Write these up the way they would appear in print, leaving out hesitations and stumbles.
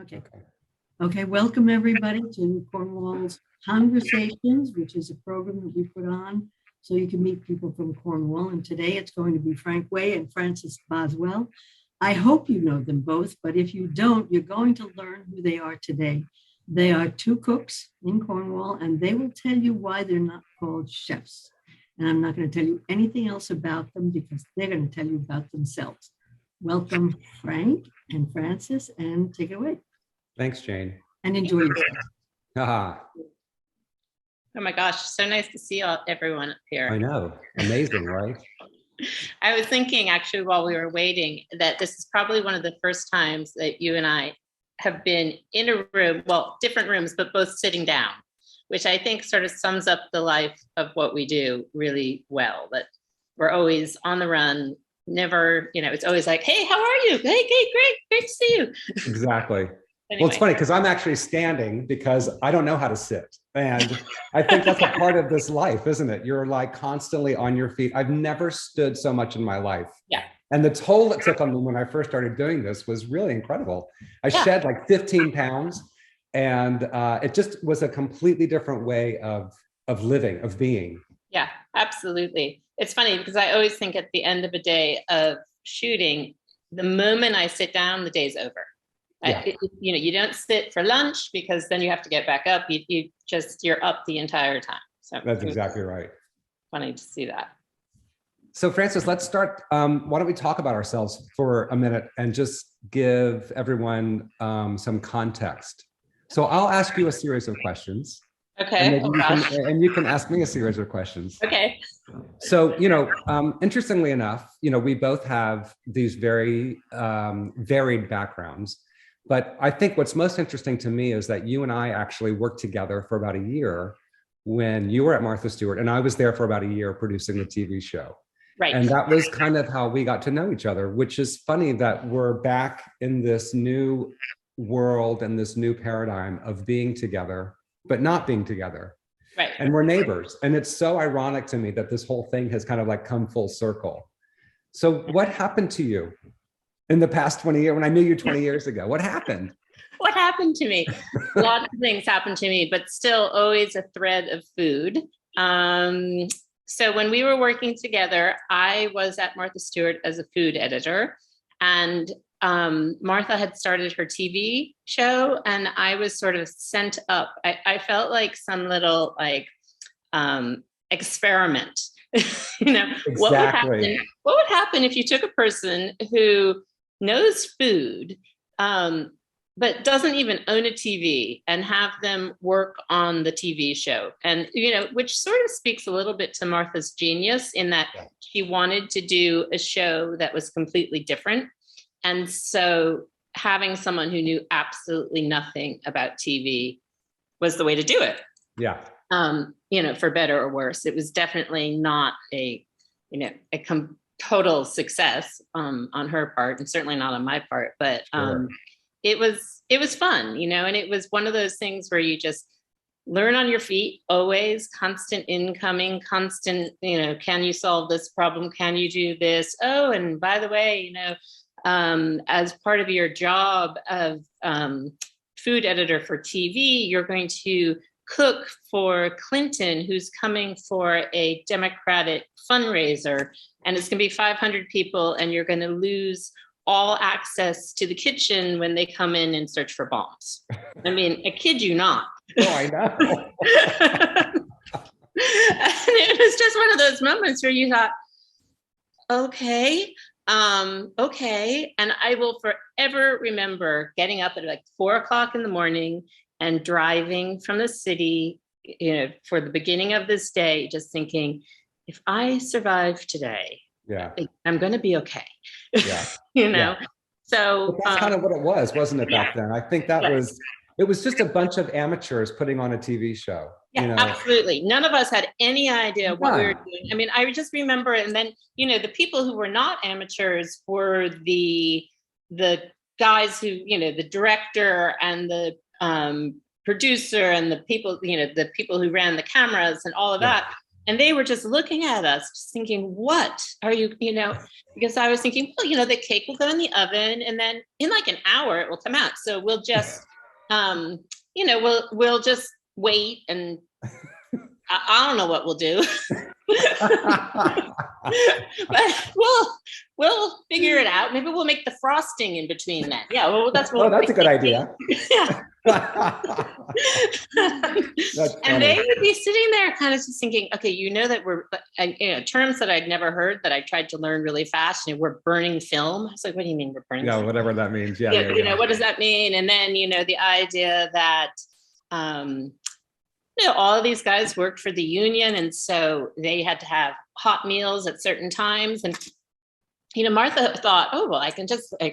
Okay. Okay. Okay. Welcome everybody to Cornwall's Conversations, which is a program that we put on so you can meet people from Cornwall. And today it's going to be Frank Way and Francis Boswell. I hope you know them both, but if you don't, you're going to learn who they are today. They are two cooks in Cornwall, and they will tell you why they're not called chefs. And I'm not going to tell you anything else about them because they're going to tell you about themselves. Welcome, Frank and Francis, and take it away. Thanks, Jane. And enjoy yourself. Ah, Oh my gosh, so nice to see everyone up here. I know. Amazing, right? I was thinking actually while we were waiting that this is probably one of the first times that you and I have been in a room, well, different rooms, but both sitting down, which I think sort of sums up the life of what we do really well, that we're always on the run, never, it's always like, hey, how are you? Hey, great to see you. Exactly. Anyway. Well, it's funny because I'm actually standing because I don't know how to sit. And I think that's a part of this life, isn't it? You're like constantly on your feet. I've never stood so much in my life. Yeah. And the toll it took on me when I first started doing this was really incredible. I shed like 15 pounds and it just was a completely different way of living, of being. Yeah, absolutely. It's funny because I always think at the end of a day of shooting, the moment I sit down, the day's over. Yeah. You don't sit for lunch because then you have to get back up. You're up the entire time. So that's exactly right. Funny to see that. So Francis, let's start. Why don't we talk about ourselves for a minute and just give everyone some context. So I'll ask you a series of questions. Okay. And you can ask me a series of questions. Okay. So, interestingly enough, we both have these very varied backgrounds. But I think what's most interesting to me is that you and I actually worked together for about a year when you were at Martha Stewart, and I was there for about a year producing the TV show. Right. And that was kind of how we got to know each other, which is funny that we're back in this new world and this new paradigm of being together, but not being together. Right. And we're neighbors. And it's so ironic to me that this whole thing has kind of like come full circle. So what happened to you in the past 20 years, when I knew you 20 years ago? What happened? What happened to me? Lots of things happened to me, but still always a thread of food. So when we were working together, I was at Martha Stewart as a food editor, and Martha had started her TV show, and I was sort of sent up. I felt like some little experiment. Exactly. What would happen if you took a person who knows food, but doesn't even own a TV and have them work on the TV show? And, which sort of speaks a little bit to Martha's genius in that she wanted to do a show that was completely different. And so having someone who knew absolutely nothing about TV was the way to do it. Yeah. For better or worse. It was definitely not a total success on her part, and certainly not on my part, but Sure. It was fun, and it was one of those things where you just learn on your feet, always constant incoming, constant, can you solve this problem? Can you do this? Oh, and by the way, as part of your job of food editor for TV, you're going to cook for Clinton, who's coming for a Democratic fundraiser, and it's going to be 500 people, and you're going to lose all access to the kitchen when they come in and search for bombs. I mean, I kid you not. Oh, I know. And it was just one of those moments where you thought, okay. And I will forever remember getting up at like 4:00 in the morning and driving from the city, for the beginning of this day, just thinking, if I survive today, I'm going to be okay. Yeah. So but that's kind of what it was, wasn't it, back then? I think it was just a bunch of amateurs putting on a TV show. Yeah, absolutely. None of us had any idea what we were doing. I mean, I just remember, and then, the people who were not amateurs were the guys who, the director and the producer and the people, who ran the cameras and all of that. And they were just looking at us, just thinking, what are you, because I was thinking, well, the cake will go in the oven and then in like an hour it will come out. So we'll just, we'll just wait, and I don't know what we'll do. But we'll figure it out. Maybe we'll make the frosting in between that. Yeah, well, that's what. Oh, that's a good idea. Yeah. And they would be sitting there kind of just thinking, okay, that we're, terms that I'd never heard that I tried to learn really fast. We're burning film. I was like, what do you mean we're burning film? Whatever that means. Yeah. What does that mean? And then, the idea that, all of these guys worked for the union, and so they had to have hot meals at certain times. And Martha thought, oh well,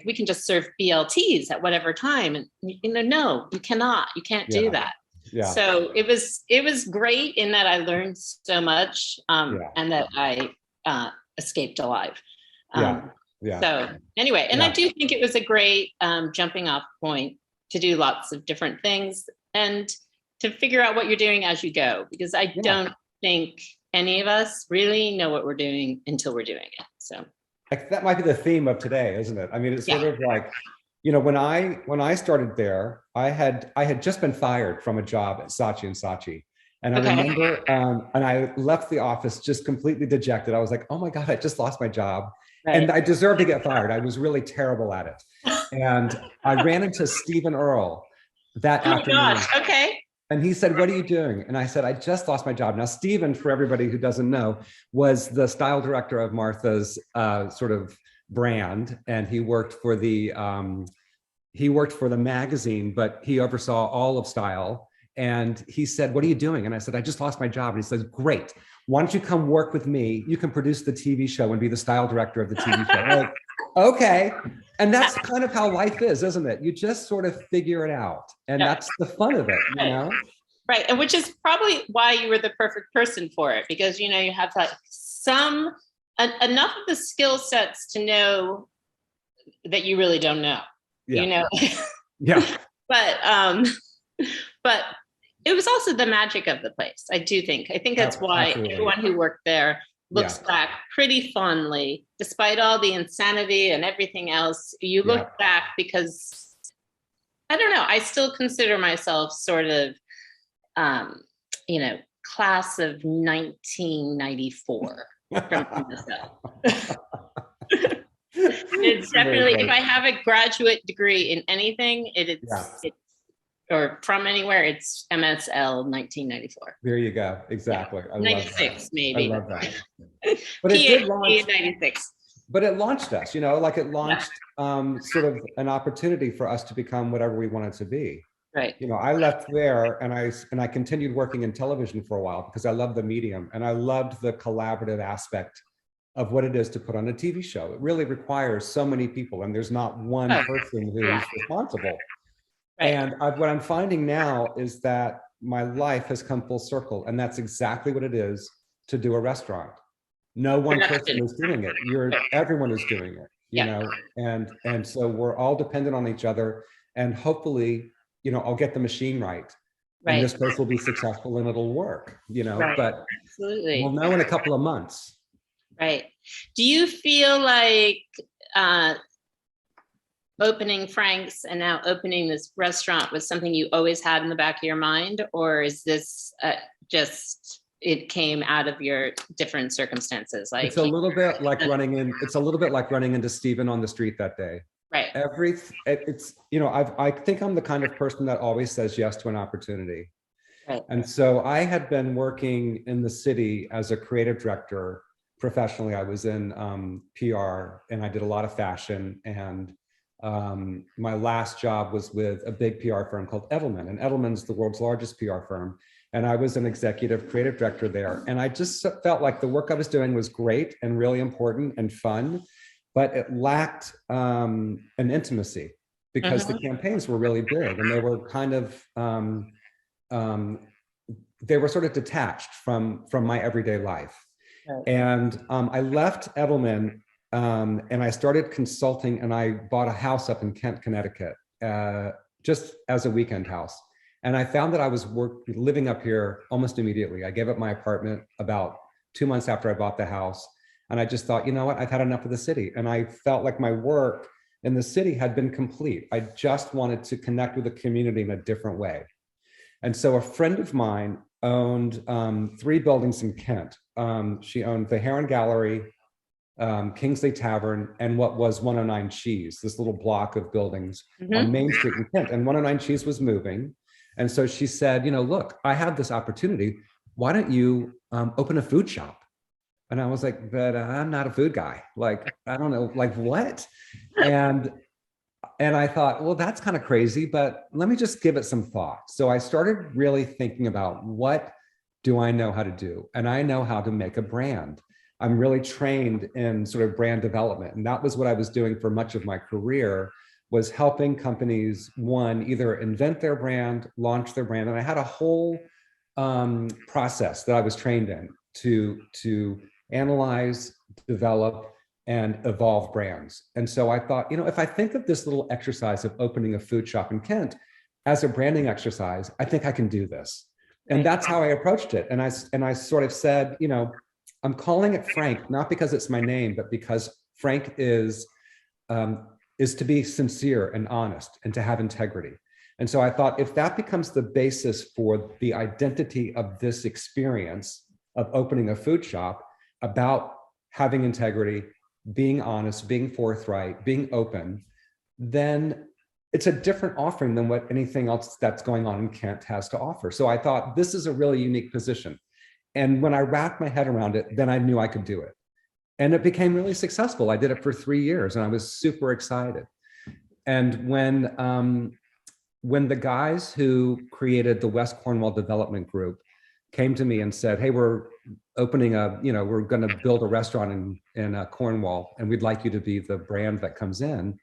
we can just serve BLTs at whatever time. And no, you cannot. You can't do that. Yeah. So it was great in that I learned so much, and that I escaped alive. So anyway, and I do think it was a great jumping off point to do lots of different things and to figure out what you're doing as you go, because I don't think any of us really know what we're doing until we're doing it. So that might be the theme of today, isn't it? I mean, it's sort of like, when I started there, I had just been fired from a job at Saatchi & Saatchi. And I remember, and I left the office just completely dejected. I was like, oh my God, I just lost my job. Right. And I deserved to get fired. I was really terrible at it. And I ran into Stephen Earle that afternoon. Oh my gosh, okay. And he said, what are you doing? And I said, I just lost my job. Now, Stephen, for everybody who doesn't know, was the style director of Martha's sort of brand. And he worked for the magazine, but he oversaw all of style. And he said, what are you doing? And I said, I just lost my job. And he says, great. Why don't you come work with me? You can produce the TV show and be the style director of the TV show. I'm like, okay. And that's kind of how life is, isn't it? You just sort of figure it out. And that's the fun of it, Right. And which is probably why you were the perfect person for it, because, you have like enough of the skill sets to know that you really don't know, Yeah. But it was also the magic of the place. I think that's why everyone who worked there looks back pretty fondly, despite all the insanity and everything else. You look back because, I don't know, I still consider myself sort of, class of 1994 from It's definitely, if I have a graduate degree in anything, it's or from anywhere, it's MSL 1994. There you go. Exactly. I 96, maybe. I love that. But it did launch 96. But it launched us, like it launched sort of an opportunity for us to become whatever we wanted to be. Right. I left there and I continued working in television for a while because I loved the medium and I loved the collaborative aspect of what it is to put on a TV show. It really requires so many people, and there's not one person who's responsible. Right. And what I'm finding now is that my life has come full circle, and that's exactly what it is to do a restaurant. No one person is doing it. Everyone is doing it, you know, and so we're all dependent on each other, and hopefully, I'll get the machine right. And this place will be successful and it'll work, but absolutely. We'll know in a couple of months. Right. Do you feel like opening Frank's and now opening this restaurant was something you always had in the back of your mind, or is this just it came out of your different circumstances? Like it's a little bit like running into Stephen on the street that day. Right. I think I'm the kind of person that always says yes to an opportunity. Right. And so I had been working in the city as a creative director professionally. I was in PR and I did a lot of fashion, and my last job was with a big PR firm called Edelman, and Edelman's the world's largest PR firm. And I was an executive creative director there. And I just felt like the work I was doing was great and really important and fun, but it lacked an intimacy because the campaigns were really big and they were kind of, they were sort of detached from my everyday life. Right. And I left Edelman and I started consulting, and I bought a house up in Kent, Connecticut, just as a weekend house. And I found that I was living up here almost immediately. I gave up my apartment about 2 months after I bought the house. And I just thought, you know what, I've had enough of the city. And I felt like my work in the city had been complete. I just wanted to connect with the community in a different way. And so a friend of mine owned 3 buildings in Kent. She owned the Heron Gallery, Kingsley Tavern, and what was 109 Cheese, this little block of buildings on Main Street in Kent. And 109 Cheese was moving. And so she said, you know, look, I have this opportunity. Why don't you open a food shop? And I was like, but I'm not a food guy. Like, I don't know, like what? And I thought, well, that's kind of crazy, but let me just give it some thought. So I started really thinking about, what do I know how to do? And I know how to make a brand. I'm really trained in sort of brand development. And that was what I was doing for much of my career, was helping companies, one, either invent their brand, launch their brand. And I had a whole process that I was trained in to analyze, develop, and evolve brands. And so I thought, you know, if I think of this little exercise of opening a food shop in Kent as a branding exercise, I think I can do this. And that's how I approached it. And I sort of said, you know, I'm calling it Frank, not because it's my name, but because Frank is to be sincere and honest and to have integrity. And so I thought, if that becomes the basis for the identity of this experience of opening a food shop, about having integrity, being honest, being forthright, being open, then it's a different offering than what anything else that's going on in Kent has to offer. So I thought, this is a really unique position. And when I wrapped my head around it, then I knew I could do it. And it became really successful. I did it for 3 years and I was super excited. And when the guys who created the West Cornwall Development Group came to me and said, hey, we're opening we're going to build a restaurant in Cornwall, and we'd like you to be the brand that comes in.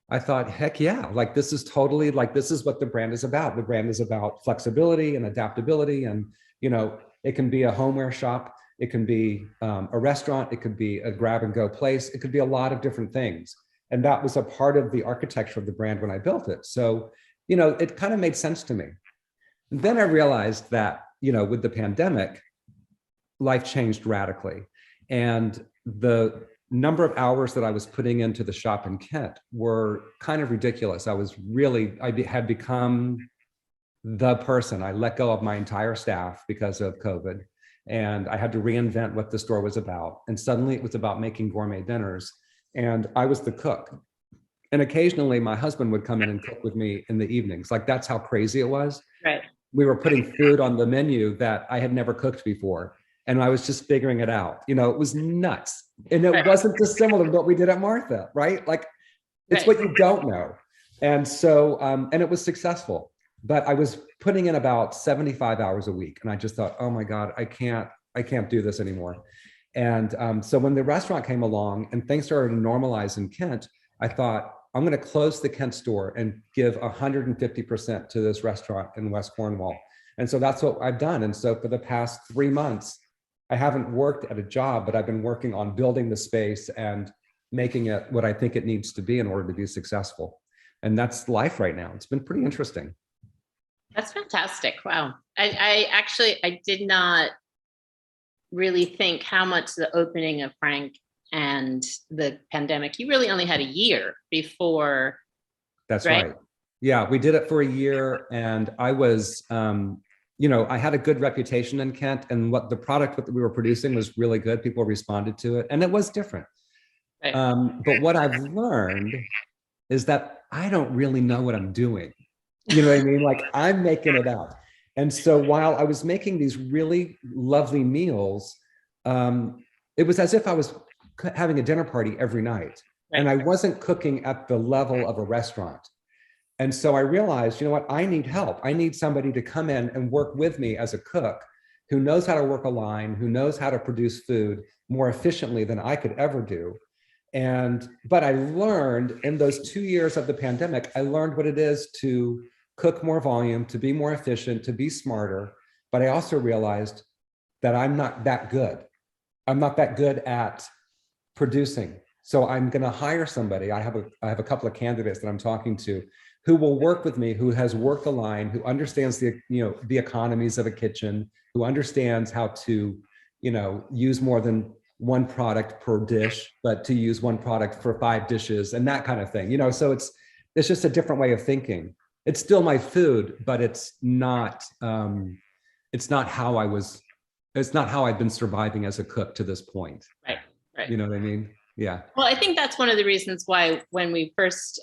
I thought, heck yeah, like this is totally, like this is what the brand is about. The brand is about flexibility and adaptability. And, you know, it can be a homeware shop. It can be a restaurant. It could be a grab and go place. It could be a lot of different things. And that was a part of the architecture of the brand when I built it. So, you know, it kind of made sense to me. And then I realized that, you know, with the pandemic, life changed radically. And the number of hours that I was putting into the shop in Kent were kind of ridiculous. I had become the person. I let go of my entire staff because of COVID, and I had to reinvent what the store was about. And suddenly it was about making gourmet dinners, and I was the cook. And occasionally my husband would come in and cook with me in the evenings. Like, that's how crazy it was. Right. We were putting food on the menu that I had never cooked before. And I was just figuring it out. You know, it was nuts. And it wasn't dissimilar to what we did at Martha, right? Like, it's what you don't know. And so, and it was successful. But I was putting in about 75 hours a week. And I just thought, oh my God, I can't do this anymore. And so when the restaurant came along and things started to normalize in Kent, I thought, I'm going to close the Kent store and give 150% to this restaurant in West Cornwall. And so that's what I've done. And so for the past 3 months, I haven't worked at a job, but I've been working on building the space and making it what I think it needs to be in order to be successful. And that's life right now. It's been pretty interesting. That's fantastic. Wow. I did not really think how much the opening of Frank and the pandemic, you really only had a year before. That's right. Yeah, we did it for a year, and I was, you know, I had a good reputation in Kent, and what the product that we were producing was really good. People responded to it, and it was different. Right. But what I've learned is that I don't really know what I'm doing. You know what I mean? Like, I'm making it up. And so while I was making these really lovely meals, it was as if I was having a dinner party every night. Right. And I wasn't cooking at the level of a restaurant. And so I realized, you know what, I need help. I need somebody to come in and work with me as a cook who knows how to work a line, who knows how to produce food more efficiently than I could ever do. But I learned in those 2 years of the pandemic, I learned what it is to cook more volume, to be more efficient, to be smarter. But I also realized that I'm not that good. I'm not that good at producing. So I'm going to hire somebody. I have a couple of candidates that I'm talking to who will work with me, who has worked the line, who understands the, the economies of a kitchen, who understands how to, use more than one product per dish, but to use one product for 5 dishes and that kind of thing. So it's just a different way of thinking. It's still my food, but it's not how I've been surviving as a cook to this point. Right. You know what I mean? Yeah. Well, I think that's one of the reasons why when we first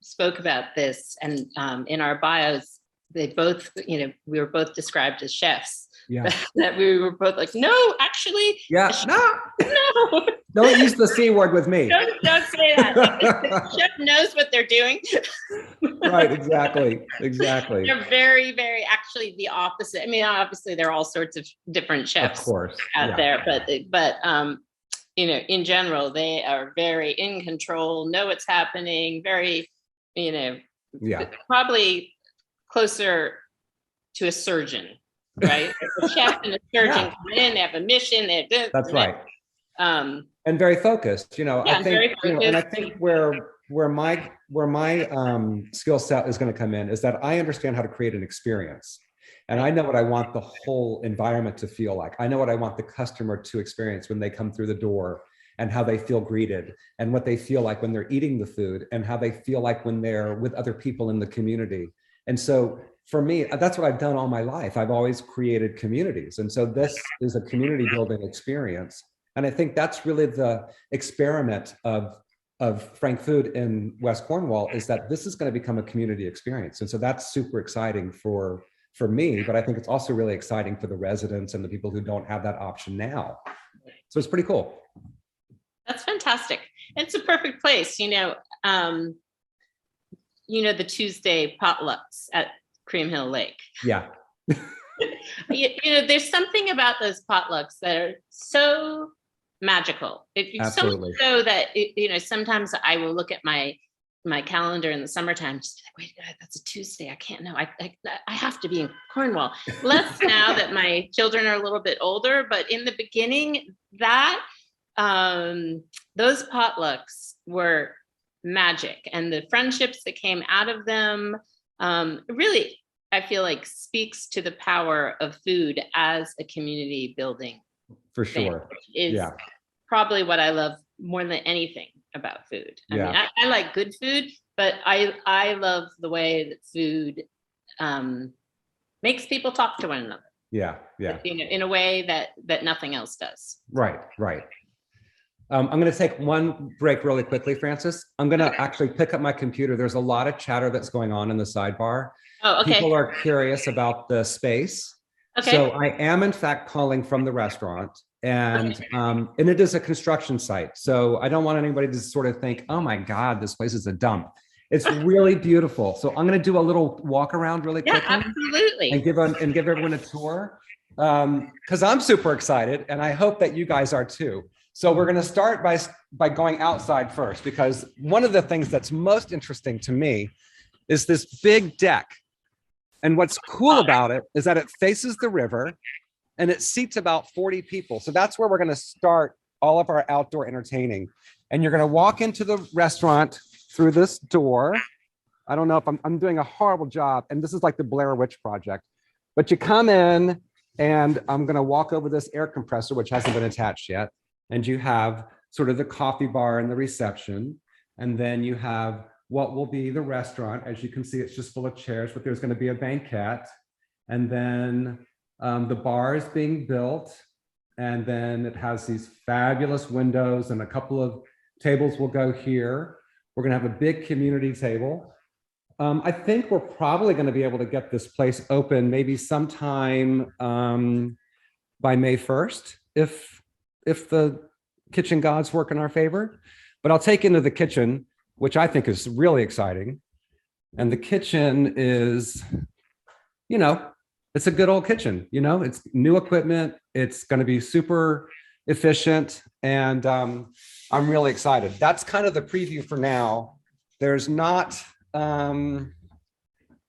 spoke about this, and in our bios, they both, we were both described as chefs. Yeah. That we were both like, no, actually. Yeah. No. Don't use the C word with me. Don't say that. The chef knows what they're doing. Right. Exactly. They're very, very actually the opposite. I mean, obviously there are all sorts of different chefs of course. out there, but in general, they are very in control, know what's happening, very, probably closer to a surgeon, right? A chef and a surgeon come in, they have a mission. That's right. And very focused, I think, and I think where my skill set is going to come in is that I understand how to create an experience. And I know what I want the whole environment to feel like. I know what I want the customer to experience when they come through the door, and how they feel greeted, and what they feel like when they're eating the food, and how they feel like when they're with other people in the community. And so for me, that's what I've done all my life. I've always created communities. And so this is a community building experience. And I think that's really the experiment of Frank Food in West Cornwall, is that this is going to become a community experience. And so that's super exciting for me, but I think it's also really exciting for the residents and the people who don't have that option now. So it's pretty cool. That's fantastic. It's a perfect place, the Tuesday potlucks at Cream Hill Lake. Yeah. There's something about those potlucks that are so magical. Absolutely. So that, sometimes I will look at my calendar in the summertime, just like, wait, God, that's a Tuesday. I can't know. I have to be in Cornwall. Less now that my children are a little bit older, but in the beginning, those potlucks were magic, and the friendships that came out of them really, I feel like, speaks to the power of food as a community building. For sure. Is probably what I love more than anything about food. I mean, I like good food, but I love the way that food makes people talk to one another. Yeah. In a way that nothing else does. Right. I'm going to take one break really quickly, Frances. I'm going to actually pick up my computer. There's a lot of chatter that's going on in the sidebar. Oh, okay. People are curious about the space. Okay. So I am, in fact, calling from the restaurant, and it is a construction site. So I don't want anybody to sort of think, oh my God, this place is a dump. It's really beautiful. So I'm going to do a little walk around really quickly. Yeah, absolutely. And give everyone a tour, because I'm super excited, and I hope that you guys are too. So we're going to start by going outside first, because one of the things that's most interesting to me is this big deck. And what's cool about it is that it faces the river, and it seats about 40 people. So that's where we're going to start all of our outdoor entertaining. And you're going to walk into the restaurant through this door. I don't know if I'm doing a horrible job, and this is like the Blair Witch Project, but you come in, and I'm going to walk over this air compressor, which hasn't been attached yet. And you have sort of the coffee bar and the reception. And then you have what will be the restaurant. As you can see, it's just full of chairs, but there's going to be a banquette. And then the bar is being built. And then it has these fabulous windows, and a couple of tables will go here. We're going to have a big community table. I think we're probably going to be able to get this place open maybe sometime by May 1st, if the kitchen gods work in our favor. But I'll take you into the kitchen, which I think is really exciting. And the kitchen is, it's a good old kitchen, it's new equipment. It's going to be super efficient. And I'm really excited. That's kind of the preview for now. There's not a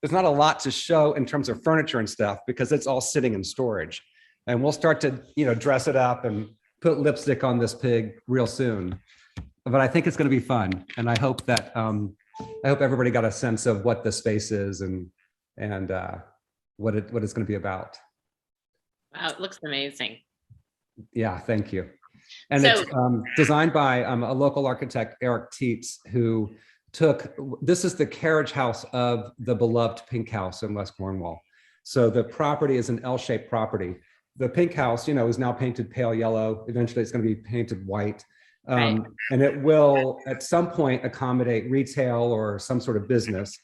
lot to show in terms of furniture and stuff, because it's all sitting in storage. And we'll start to, dress it up and put lipstick on this pig real soon. But I think it's going to be fun. And I hope that I hope everybody got a sense of what the space is and what it's going to be about. Wow, it looks amazing. Yeah, thank you. And So, it's designed by a local architect, Eric Tietz, who this is the carriage house of the beloved Pink House in West Cornwall. So the property is an L-shaped property. The Pink House, is now painted pale yellow. Eventually it's going to be painted white. right. And it will at some point accommodate retail or some sort of business.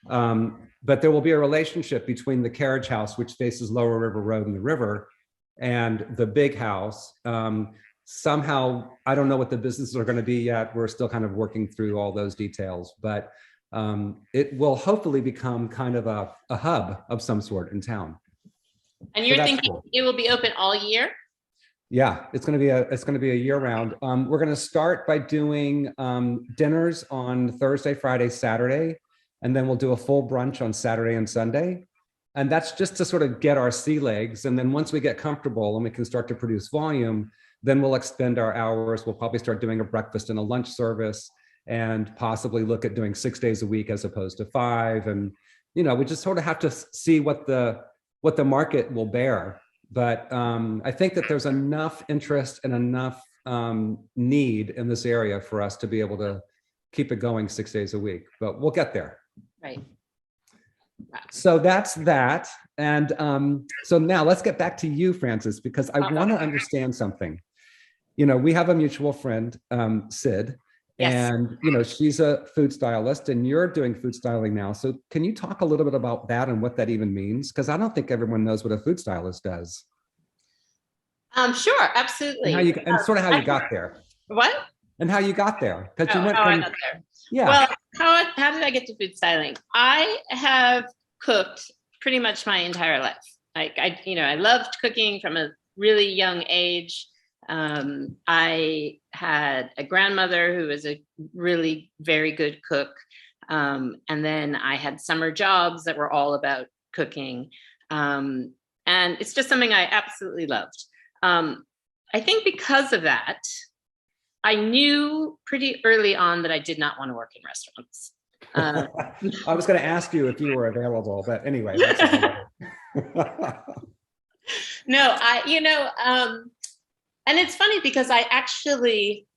But there will be a relationship between the carriage house, which faces Lower River Road and the river, and the big house. Somehow, I don't know what the businesses are going to be yet. We're still kind of working through all those details, but it will hopefully become kind of a hub of some sort in town. And you're thinking cool. It will be open all year? Yeah, it's going to be a year round. We're going to start by doing dinners on Thursday, Friday, Saturday, and then we'll do a full brunch on Saturday and Sunday. And that's just to sort of get our sea legs. And then once we get comfortable and we can start to produce volume, then we'll extend our hours. We'll probably start doing a breakfast and a lunch service and possibly look at doing 6 days a week as opposed to 5. And, we just sort of have to see what the market will bear. But I think that there's enough interest and enough need in this area for us to be able to keep it going 6 days a week, but we'll get there. Right. Wow. So that's that. And so now let's get back to you, Frances, because I want to understand something. We have a mutual friend, Sid, Yes. and, she's a food stylist and you're doing food styling now. So can you talk a little bit about that and what that even means? Because I don't think everyone knows what a food stylist does. Sure, absolutely. And sort of how you got there. What? And how you got there. Because you went how from, I got there. Yeah. Well, how did I get to food styling? I have cooked pretty much my entire life. I loved cooking from a really young age. I had a grandmother who was a really very good cook. And then I had summer jobs that were all about cooking. And it's just something I absolutely loved. I think because of that, I knew pretty early on that I did not want to work in restaurants. I was going to ask you if you were available, but anyway. No, and it's funny because I actually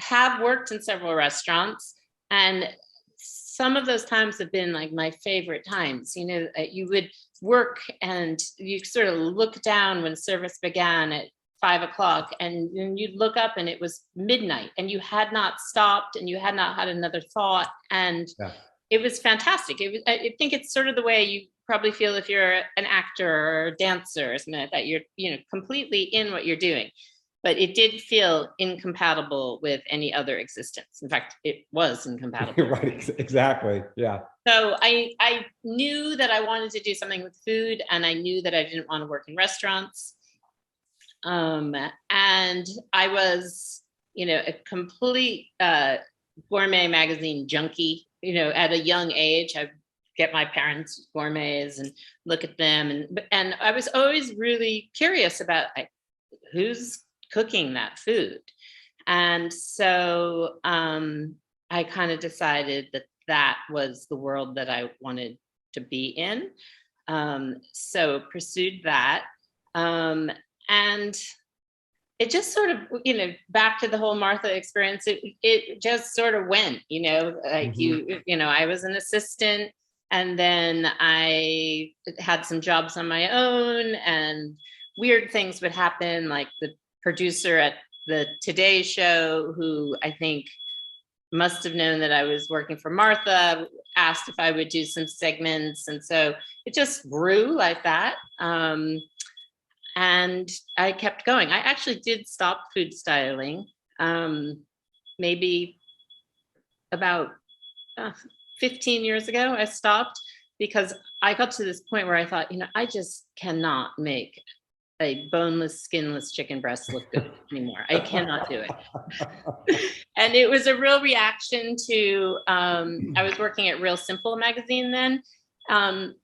have worked in several restaurants, and some of those times have been like my favorite times. You would work and you sort of look down when service began at 5 o'clock, and you'd look up and it was midnight and you had not stopped and you had not had another thought. And It was fantastic. I think it's sort of the way you probably feel if you're an actor or a dancer or something like that. You're, completely in what you're doing. But it did feel incompatible with any other existence. In fact, it was incompatible. Right, exactly. Yeah. So I knew that I wanted to do something with food, and I knew that I didn't want to work in restaurants. And I was, a complete gourmet magazine junkie. At a young age, I get my parents' gourmets and look at them, and I was always really curious about who's cooking that food. And so I kind of decided that was the world that I wanted to be in. So pursued that. And it just sort of, back to the whole Martha experience, it just sort of went, I was an assistant, and then I had some jobs on my own, and weird things would happen, like the producer at the Today Show, who I think must have known that I was working for Martha, asked if I would do some segments. And so it just grew like that. And I kept going. I actually did stop food styling maybe about 15 years ago. I stopped because I got to this point where I thought, I just cannot make a boneless, skinless chicken breast look good anymore. I cannot do it. And it was a real reaction to, I was working at Real Simple magazine then,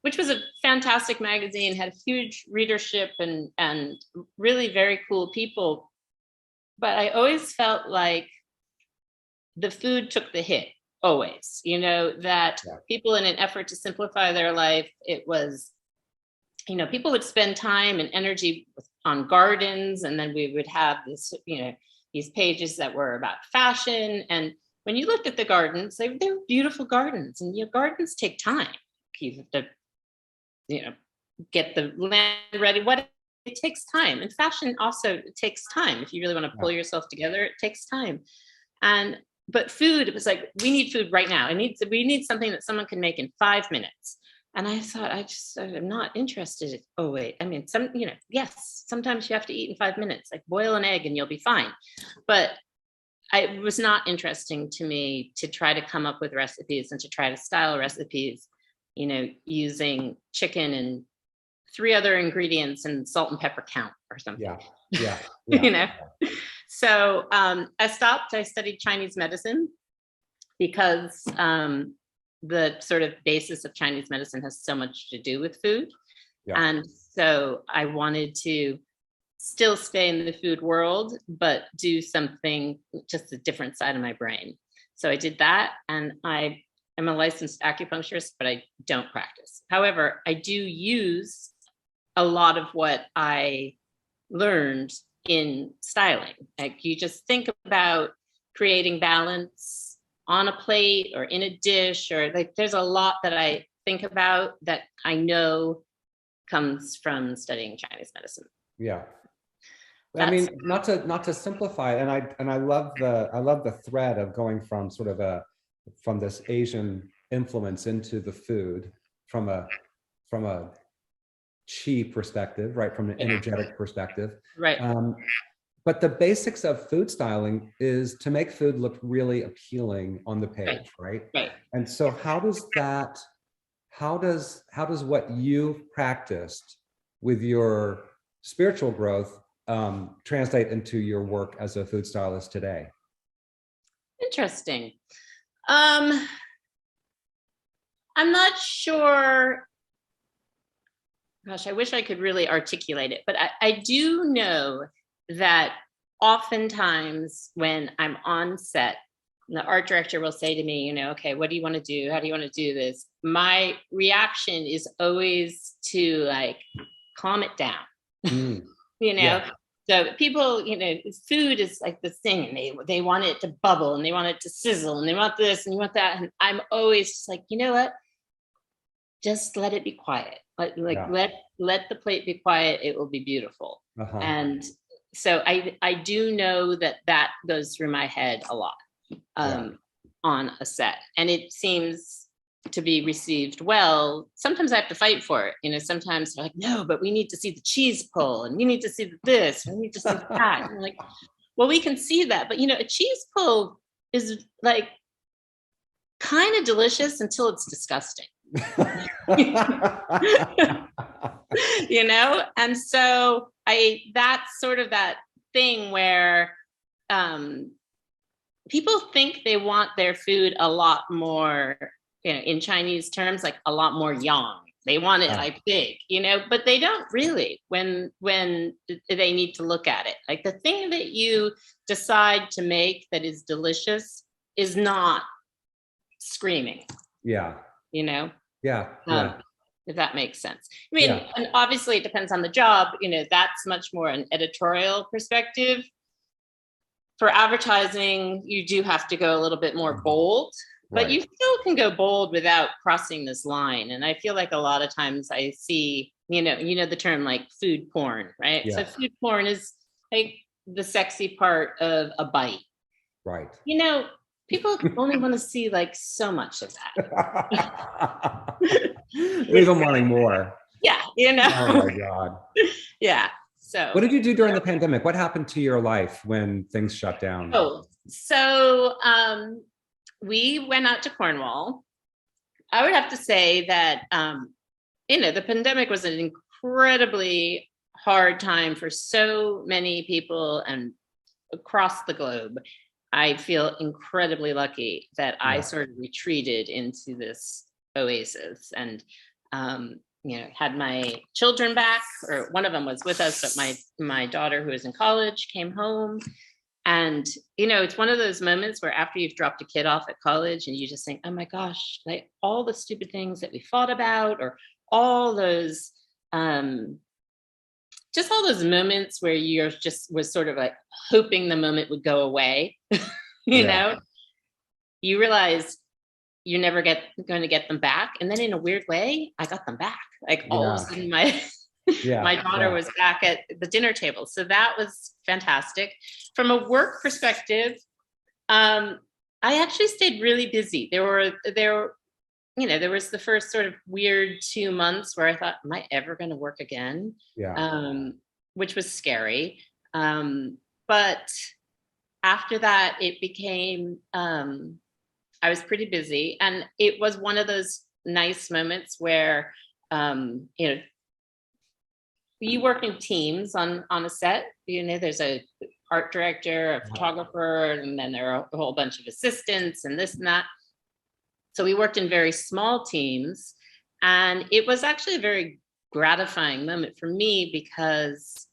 which was a fantastic magazine, had huge readership and really very cool people. But I always felt like the food took the hit always, that Yeah. people, in an effort to simplify their life, it was, people would spend time and energy on gardens, and then we would have this, these pages that were about fashion. And when you looked at the gardens, they were beautiful gardens, and gardens take time. You have to, get the land ready. It takes time, and fashion also takes time. If you really want to pull yourself together, it takes time. But food, it was like, we need food right now. We need something that someone can make in 5 minutes. And I thought, I'm not interested. Oh, wait. I mean, yes, sometimes you have to eat in 5 minutes, like boil an egg and you'll be fine. But it was not interesting to me to try to come up with recipes and to try to style recipes, using chicken and 3 other ingredients and salt and pepper count or something. Yeah. So I stopped. I studied Chinese medicine because the sort of basis of Chinese medicine has so much to do with food. Yeah. And so I wanted to still stay in the food world, but do something, just a different side of my brain. So I did that, and I am a licensed acupuncturist, but I don't practice. However, I do use a lot of what I learned in styling. Like, you just think about creating balance on a plate or in a dish, or like, there's a lot that I think about that I know comes from studying Chinese medicine. Yeah. I mean, not to simplify, and I love the thread of going from sort of from this Asian influence into the food from a chi perspective, right? From an energetic perspective. Right. But the basics of food styling is to make food look really appealing on the page, right? Right. And so how does what you've practiced with your spiritual growth translate into your work as a food stylist today? Interesting. I'm not sure. Gosh, I wish I could really articulate it, but I do know that oftentimes when I'm on set, the art director will say to me, okay, what do you want to do? How do you want to do this? My reaction is always to like calm it down. Yeah. So people, food is like this thing, and they want it to bubble, and they want it to sizzle, and they want this and you want that. And I'm always just like, you know what? Just let it be quiet. Let the plate be quiet. It will be beautiful. Uh-huh. And so I do know that goes through my head a lot on a set, and it seems to be received well. Sometimes I have to fight for it. Sometimes they're like, no, but we need to see the cheese pull, and we need to see this, and we need to see that. And I'm like, well, we can see that, but a cheese pull is like kind of delicious until it's disgusting. And so that's sort of that thing where people think they want their food a lot more, in Chinese terms, like a lot more yang. They want it like big, but they don't really when they need to look at it. Like, the thing that you decide to make that is delicious is not screaming. Yeah. Yeah. If that makes sense. I mean, Yeah. And obviously it depends on the job. That's much more an editorial perspective. For advertising, you do have to go a little bit more bold, but you still can go bold without crossing this line. And I feel like a lot of times I see, the term like food porn, right? Yeah. So food porn is like the sexy part of a bite. Right. People only want to see like so much of that. Leave them wanting more. Yeah, Oh my God. Yeah. So what did you do during the pandemic? What happened to your life when things shut down? So we went out to Cornwall. I would have to say that the pandemic was an incredibly hard time for so many people and across the globe. I feel incredibly lucky that I sort of retreated into this oasis and, had my children back, or one of them was with us, but my daughter, who was in college, came home. And, it's one of those moments where after you've dropped a kid off at college and you just think, oh my gosh, like all the stupid things that we fought about, or all those, just all those moments where you're just was sort of like hoping the moment would go away, you realize you're never going to get them back. And then in a weird way, I got them back. Like all of a sudden my daughter was back at the dinner table. So that was fantastic. From a work perspective, I actually stayed really busy. There was the first sort of weird 2 months where I thought, am I ever going to work again? Which was scary. But after that, it became, I was pretty busy. And it was one of those nice moments where, you work in teams on a set. There's a art director, a photographer, and then there are a whole bunch of assistants and this and that. So we worked in very small teams, and it was actually a very gratifying moment for me because,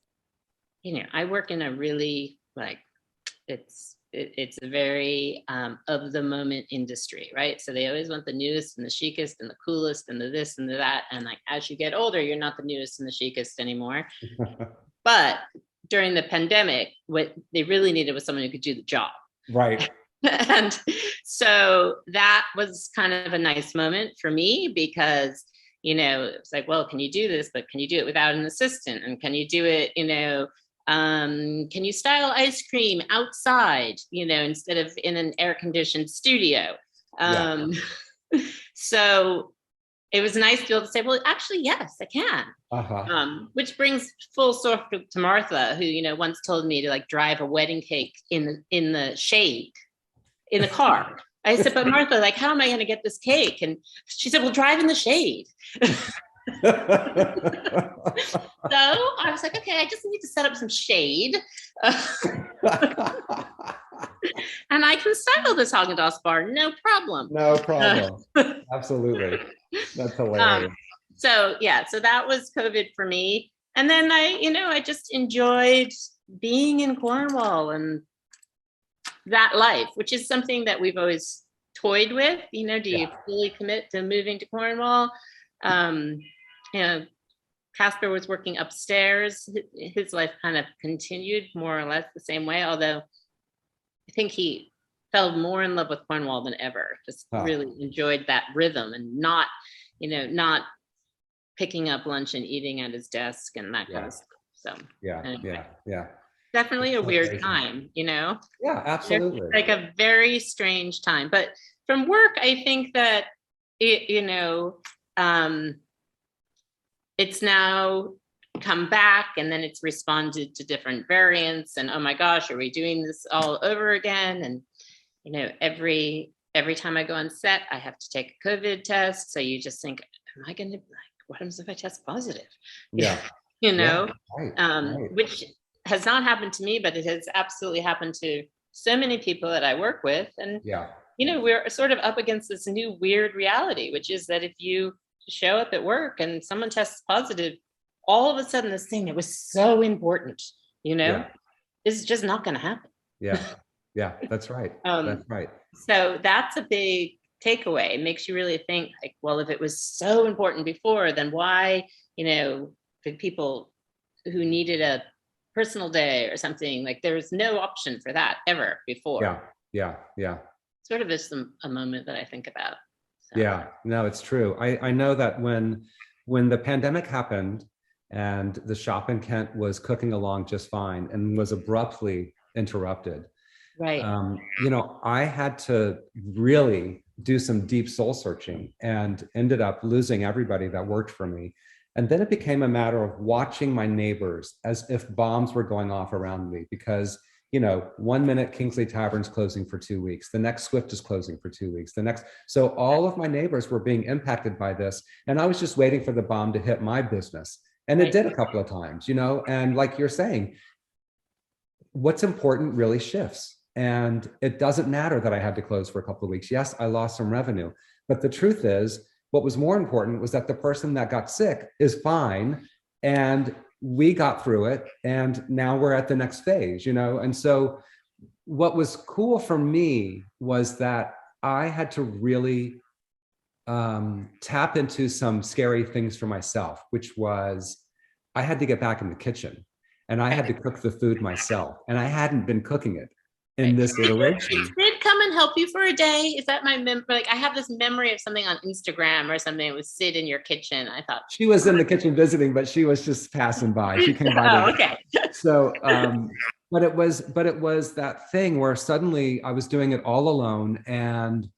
I work in a really it's a very of the moment industry, right? So they always want the newest and the chicest and the coolest and the this and the that. And like, as you get older, you're not the newest and the chicest anymore. But during the pandemic, what they really needed was someone who could do the job. Right. And so that was kind of a nice moment for me because, it's like, well, can you do this? But can you do it without an assistant? And can you do it, can you style ice cream outside, instead of in an air-conditioned studio? So it was nice to be able to say, well, actually, yes, I can. Which brings full circle to Martha, who, once told me to like drive a wedding cake in the shade in the car. I said, but Martha, like, how am I going to get this cake? And she said, well, drive in the shade. So I was like, okay, I just need to set up some shade. And I can style this Haagen-Dazs bar, no problem. No problem. Absolutely. That's hilarious. So that was COVID for me. And then I just enjoyed being in Cornwall and that life, which is something that we've always toyed with. Do you fully commit to moving to Cornwall? Casper was working upstairs. His life kind of continued more or less the same way, although I think he fell more in love with Cornwall than ever. Just really enjoyed that rhythm and not picking up lunch and eating at his desk and that kind of stuff. So anyway. Definitely a weird time, Yeah, absolutely. Like a very strange time. But from work, I think that it's now come back, and then it's responded to different variants, and oh my gosh, are we doing this all over again? And every time I go on set, I have to take a COVID test. So you just think, am I going to what happens if I test positive? Yeah. Right. Which has not happened to me, but it has absolutely happened to so many people that I work with. And, we're sort of up against this new weird reality, which is that if you show up at work and someone tests positive, all of a sudden this thing that was so important, is just not going to happen. Yeah, that's right. That's right. So that's a big takeaway. It makes you really think like, well, if it was so important before, then why, did people who needed a personal day or something, like there was no option for that ever before. Yeah. Sort of is a moment that I think about. So. Yeah, no, it's true. I know that when the pandemic happened and the shop in Kent was cooking along just fine and was abruptly interrupted, right. I had to really do some deep soul searching and ended up losing everybody that worked for me. And then it became a matter of watching my neighbors as if bombs were going off around me because, 1 minute Kingsley Tavern's closing for 2 weeks. The next Swift is closing for 2 weeks. So all of my neighbors were being impacted by this. And I was just waiting for the bomb to hit my business. And it did a couple of times, and like you're saying, what's important really shifts. And it doesn't matter that I had to close for a couple of weeks. Yes, I lost some revenue, but the truth is, what was more important was that the person that got sick is fine and we got through it and now we're at the next phase, and so what was cool for me was that I had to really tap into some scary things for myself, which was I had to get back in the kitchen and I had to cook the food myself. And I hadn't been cooking it in this iteration. Did come and help you for a day? Is that my memory? Like, I have this memory of something on Instagram or something. It was Sid in your kitchen. I thought She was in the kitchen visiting, but she was just passing by. She came by. Oh, okay. So, but it was that thing where suddenly I was doing it all alone, and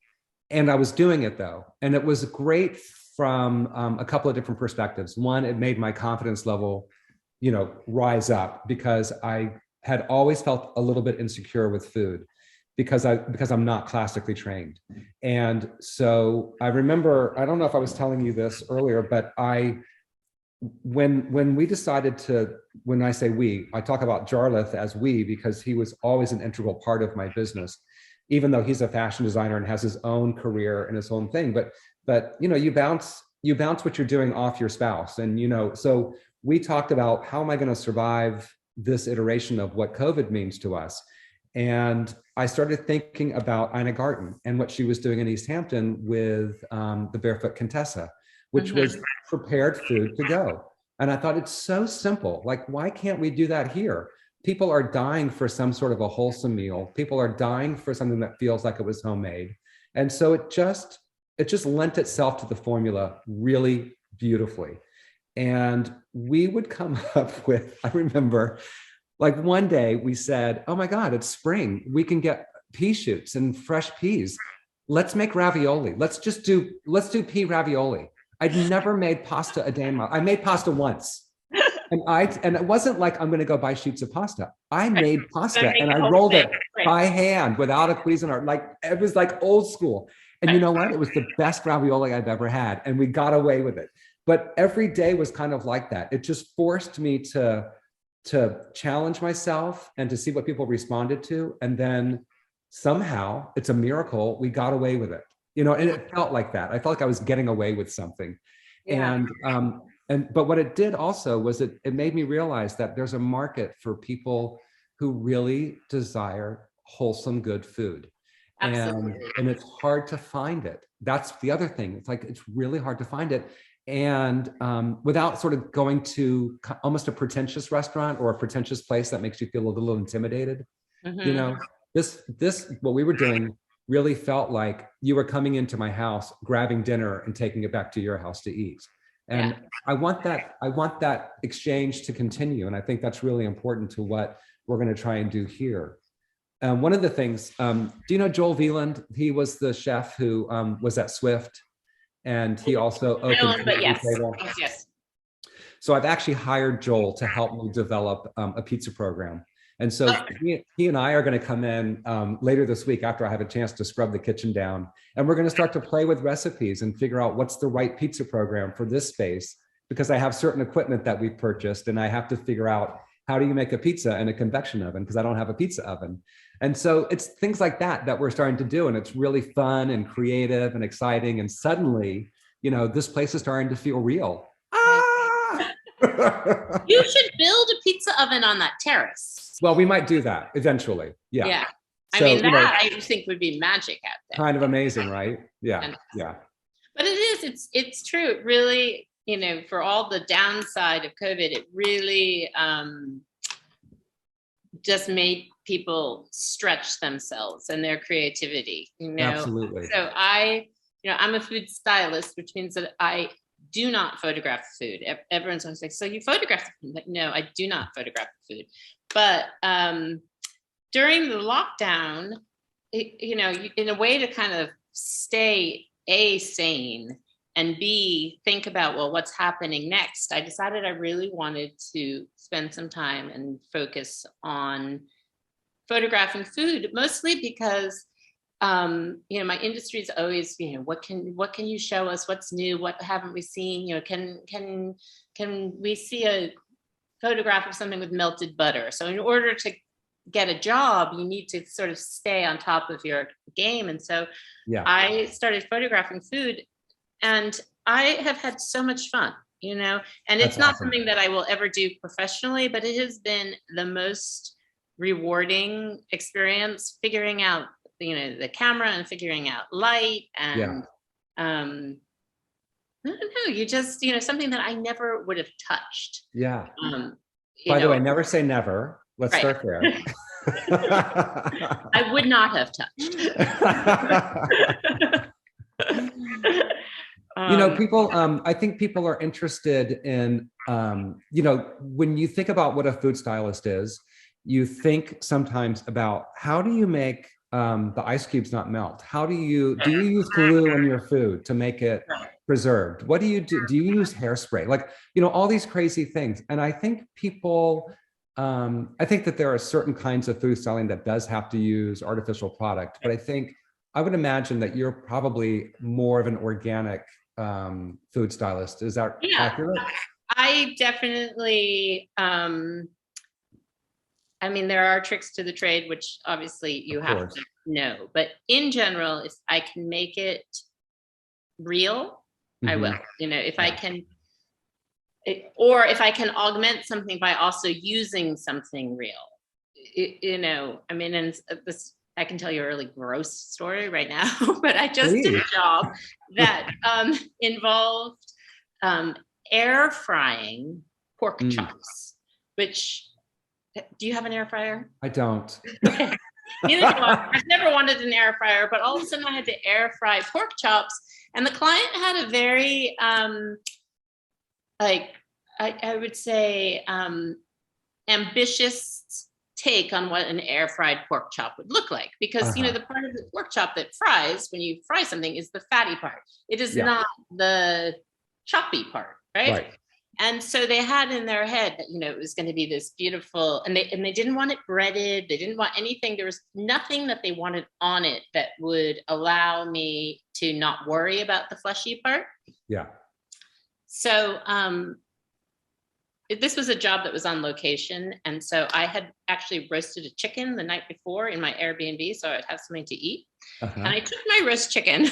I was doing it though, and it was great from a couple of different perspectives. One, it made my confidence level, rise up, because I had always felt a little bit insecure with food because I'm not classically trained. And so I remember, I don't know if I was telling you this earlier, but when we decided to, when I say we, I talk about Jarlath as we, because he was always an integral part of my business, even though he's a fashion designer and has his own career and his own thing. But you bounce what you're doing off your spouse. And, so we talked about, how am I going to survive this iteration of what COVID means to us? And I started thinking about Ina Garten and what she was doing in East Hampton with the Barefoot Contessa, which was prepared food to go. And I thought, it's so simple. Like, why can't we do that here? People are dying for some sort of a wholesome meal. People are dying for something that feels like it was homemade. And so it just lent itself to the formula really beautifully. And we would come up with, I remember, like one day we said, oh my God, it's spring. We can get pea shoots and fresh peas. Let's make ravioli. Let's do pea ravioli. I'd never made pasta a day in my life. I made pasta once. And it wasn't like, I'm going to go buy sheets of pasta. I made pasta and I rolled it by hand without a Cuisinart. Like, it was like old school. And you know what? It was the best ravioli I've ever had. And we got away with it. But every day was kind of like that. It just forced me to challenge myself and to see what people responded to. And then somehow, it's a miracle, we got away with it. And it felt like that. I felt like I was getting away with something. Yeah. But what it did also was it made me realize that there's a market for people who really desire wholesome, good food. Absolutely. And it's hard to find it. That's the other thing. It's like, it's really hard to find it. And without sort of going to almost a pretentious restaurant or a pretentious place that makes you feel a little intimidated, this what we were doing really felt like you were coming into my house, grabbing dinner and taking it back to your house to eat. And I want that exchange to continue. And I think that's really important to what we're going to try and do here. One of the things, do you know Joel Veland? He was the chef who was at Swift. And he also opened yes. So I've actually hired Joel to help me develop a pizza program. And so he and I are going to come in later this week after I have a chance to scrub the kitchen down. And we're going to start to play with recipes and figure out what's the right pizza program for this space, because I have certain equipment that we've purchased and I have to figure out, how do you make a pizza in a convection oven? Because I don't have a pizza oven. And so it's things like that we're starting to do. And it's really fun and creative and exciting. And suddenly, this place is starting to feel real. You should build a pizza oven on that terrace. Well, we might do that eventually. Yeah. Yeah. I mean, that I think would be magic out there. Kind of amazing, right? Yeah. Yeah. But it's true. It really, for all the downside of COVID, it really just made people stretch themselves and their creativity, Absolutely. So I'm a food stylist, which means that I do not photograph food. Everyone's always like, so you photograph the food? Like, no, I do not photograph the food. But during the lockdown, in a way to kind of stay A, sane, and B, think about, well, what's happening next, I decided I really wanted to spend some time and focus on photographing food, mostly because my industry is always, what can you show us? What's new? What haven't we seen? Can we see a photograph of something with melted butter? So in order to get a job, you need to sort of stay on top of your game. And so I started photographing food, and I have had so much fun, and it's not something that I will ever do professionally, but it has been the most rewarding experience figuring out, the camera and figuring out light and I don't know, you just, something that I never would have touched. Yeah. By the way, never say never. Let's start there. I would not have touched. People, I think people are interested in, when you think about what a food stylist is, you think sometimes about how do you make the ice cubes not melt? How do you use glue in your food to make it preserved? What do you do? Do you use hairspray? Like, all these crazy things. And I think people, I think that there are certain kinds of food styling that does have to use artificial product, but I would imagine that you're probably more of an organic food stylist. Is that accurate? I definitely, there are tricks to the trade, which obviously you have to know, but in general, if I can make it real, I will, if I can, or if I can augment something by also using something real, and this, I can tell you a really gross story right now, but I just did a job that involved air frying pork chops, which, do you have an air fryer? I don't. Okay. Neither do I. I've never wanted an air fryer, but all of a sudden I had to air fry pork chops, and the client had a very, I would say, ambitious take on what an air fried pork chop would look like, because the part of the pork chop that fries when you fry something is the fatty part. It is not the choppy part, right? And so they had in their head that it was going to be this beautiful, and they didn't want it breaded. They didn't want anything. There was nothing that they wanted on it that would allow me to not worry about the fleshy part. Yeah. So this was a job that was on location, and so I had actually roasted a chicken the night before in my Airbnb, so I'd have something to eat. And I took my roast chicken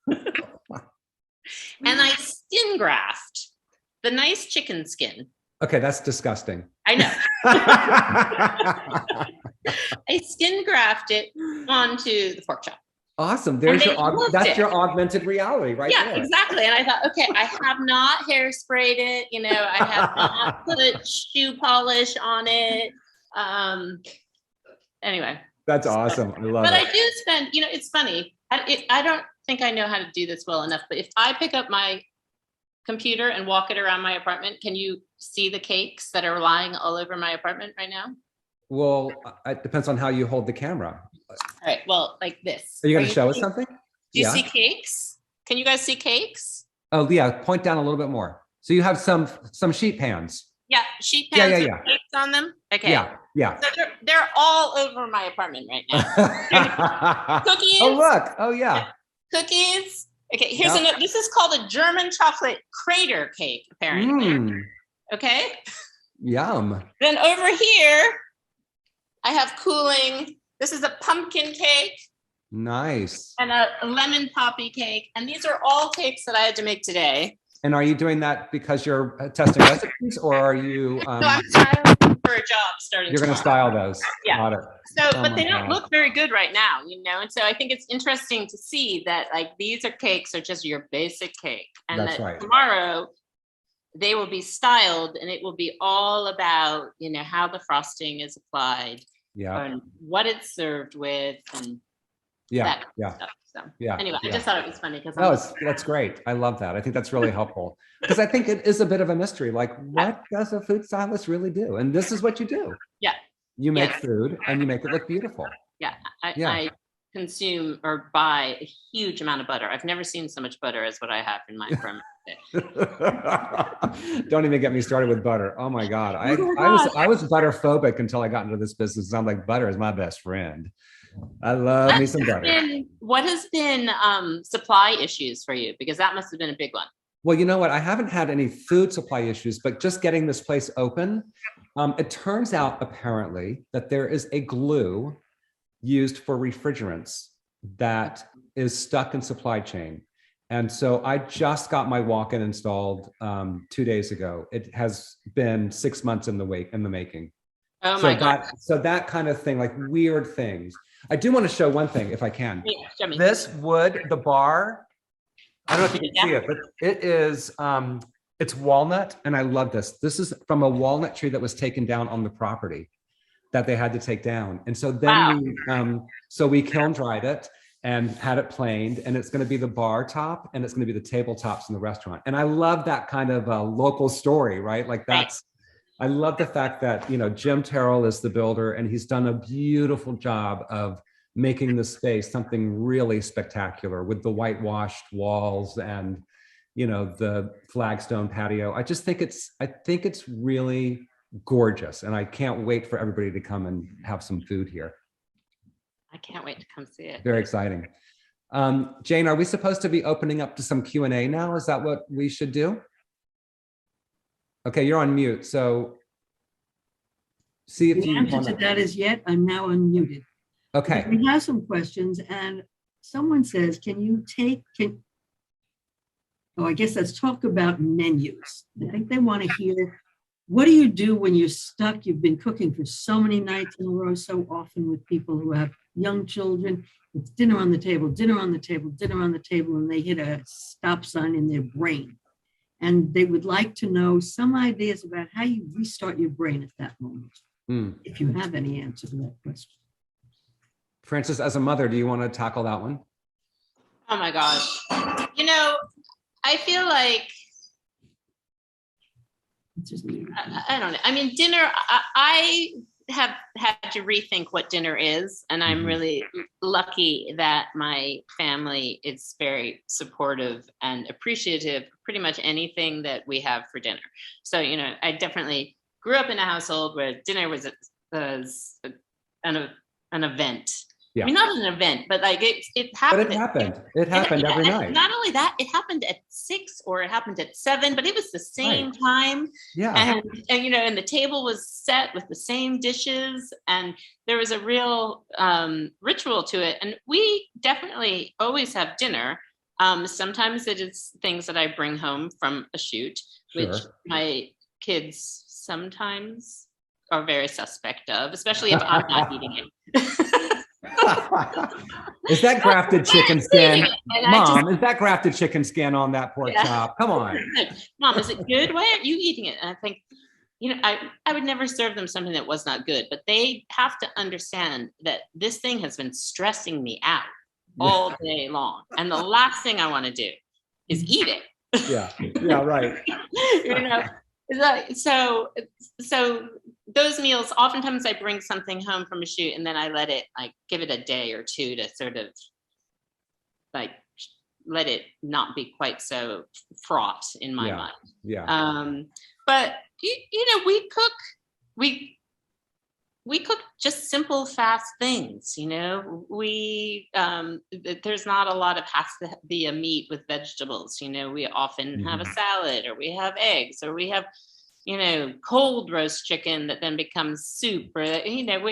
and I skin graft the nice chicken skin. Okay, that's disgusting. I know. I skin graft it onto the pork chop. Awesome. There's your augmented reality right there. Yeah, exactly. And I thought, okay, I have not hairsprayed it. I have not put shoe polish on it. Anyway. That's awesome. I love it. But I do spend, it's funny. I don't think I know how to do this well enough, but if I pick up my computer and walk it around my apartment, can you see the cakes that are lying all over my apartment right now? Well, it depends on how you hold the camera. All right. Well, like this. Are you going to show us something? Do you see cakes? Can you guys see cakes? Oh, yeah. Point down a little bit more. So you have some sheet pans. Yeah, sheet pans with cakes on them. Okay. Yeah. So they're all over my apartment right now. Cookies. Oh, look. Oh, yeah. Cookies. Okay, here's another. This is called a German chocolate crater cake, apparently. Okay. Yum. Then over here, I have cooling. This is a pumpkin cake. Nice. And a lemon poppy cake. And these are all cakes that I had to make today. And are you doing that because you're testing recipes, or are you? No, I'm styling for a job starting. You're going to style those. Yeah. Got it. So, but they don't look very good right now, And so I think it's interesting to see that these cakes are just your basic cake, and That's that right. tomorrow they will be styled, and it will be all about how the frosting is applied, and what it's served with, and that kind of stuff. So anyway, I just thought it was funny because that's great. I love that. I think that's really helpful, because I think it is a bit of a mystery. Like, what does a food stylist really do? And this is what you do. Yeah. You make food and you make it look beautiful. Yeah. I consume or buy a huge amount of butter. I've never seen so much butter as what I have in my apartment. Don't even get me started with butter. Oh my God. I was butter phobic until I got into this business. I'm like, butter is my best friend. I love me some butter. What has been supply issues for you? Because that must have been a big one. Well, you know what? I haven't had any food supply issues, but just getting this place open, it turns out apparently that there is a glue used for refrigerants that is stuck in supply chain. And so I just got my walk-in installed 2 days ago. It has been 6 months in the making. Oh my God. So that kind of thing, like weird things. I do want to show one thing if I can. Yeah, show me. This wood, the bar, I don't know if you can see Yeah. it, but it is, it's walnut, and I love this. This is from a walnut tree that was taken down on the property that they had to take down. And so then we kiln dried it and had it planed, and it's going to be the bar top, and it's going to be the tabletops in the restaurant. And I love that kind of local story, right? Like that's, I love the fact that, you know, Jim Terrell is the builder, and he's done a beautiful job of making the space something really spectacular with the whitewashed walls and, you know, the flagstone patio. I think it's really gorgeous, and I can't wait for everybody to come and have some food here. I can't wait to come see it. Very exciting. Jane, are we supposed to be opening up to some Q&A now? Is that what we should do? Okay, you're on mute, so see if The you answer to that is yet. I'm now unmuted. Okay. We have some questions, and someone says, I guess let's talk about menus. I think they want to hear, what do you do when you're stuck? You've been cooking for so many nights in a row, so often with people who have young children. It's dinner on the table, dinner on the table, dinner on the table, and they hit a stop sign in their brain. And they would like to know some ideas about how you restart your brain at that moment, if you have any answer to that question. Frances, as a mother, do you want to tackle that one? Oh my gosh. You know, I feel like, I don't know. I mean, dinner, I have had to rethink what dinner is. And I'm really lucky that my family is very supportive and appreciative of pretty much anything that we have for dinner. So, you know, I definitely grew up in a household where dinner was an event. Yeah. I mean, not an event, but like it happened. But it happened. It happened every night. Not only that, it happened at 6 or it happened at 7, but it was the same time. Yeah. And you know, and the table was set with the same dishes, and there was a real ritual to it. And we definitely always have dinner. Sometimes it is things that I bring home from a shoot, which my kids sometimes are very suspect of, especially if I'm not eating it. Is that grafted chicken skin? Mom, is that grafted chicken skin on that pork chop? Come on. Mom, is it good? Why aren't you eating it? And I think, you know, I would never serve them something that was not good, but they have to understand that this thing has been stressing me out all day long. And the last thing I want to do is eat it. Yeah, right. You know, so those meals, oftentimes I bring something home from a shoot and then I let it, like, give it a day or two to sort of like let it not be quite so fraught in my mind. Yeah. But you know, we cook just simple, fast things. You know, there's not a lot of has to be a meat with vegetables. You know, we often have a salad, or we have eggs, or we have, you know, cold roast chicken that then becomes soup, or, you know,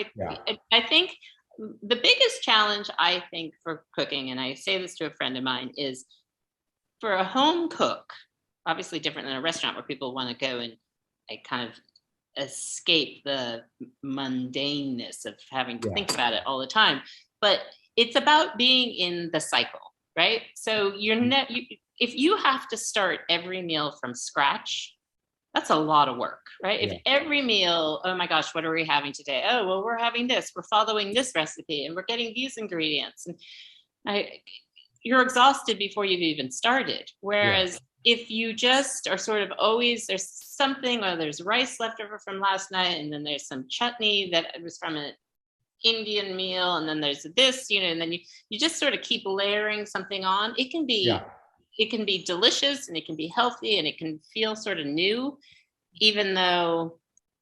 I think the biggest challenge, I think, for cooking, and I say this to a friend of mine, is for a home cook, obviously different than a restaurant where people want to go and like kind of escape the mundaneness of having to think about it all the time. But it's about being in the cycle, right? So if you have to start every meal from scratch, that's a lot of work, right? If every meal, oh my gosh, what are we having today? Oh, well, we're having this, we're following this recipe, and we're getting these ingredients. And you're exhausted before you've even started. Whereas if you just are sort of always, there's something, or there's rice left over from last night, and then there's some chutney that was from an Indian meal, and then there's this, you know, and then you just sort of keep layering something on. It can be delicious, and it can be healthy, and it can feel sort of new, even though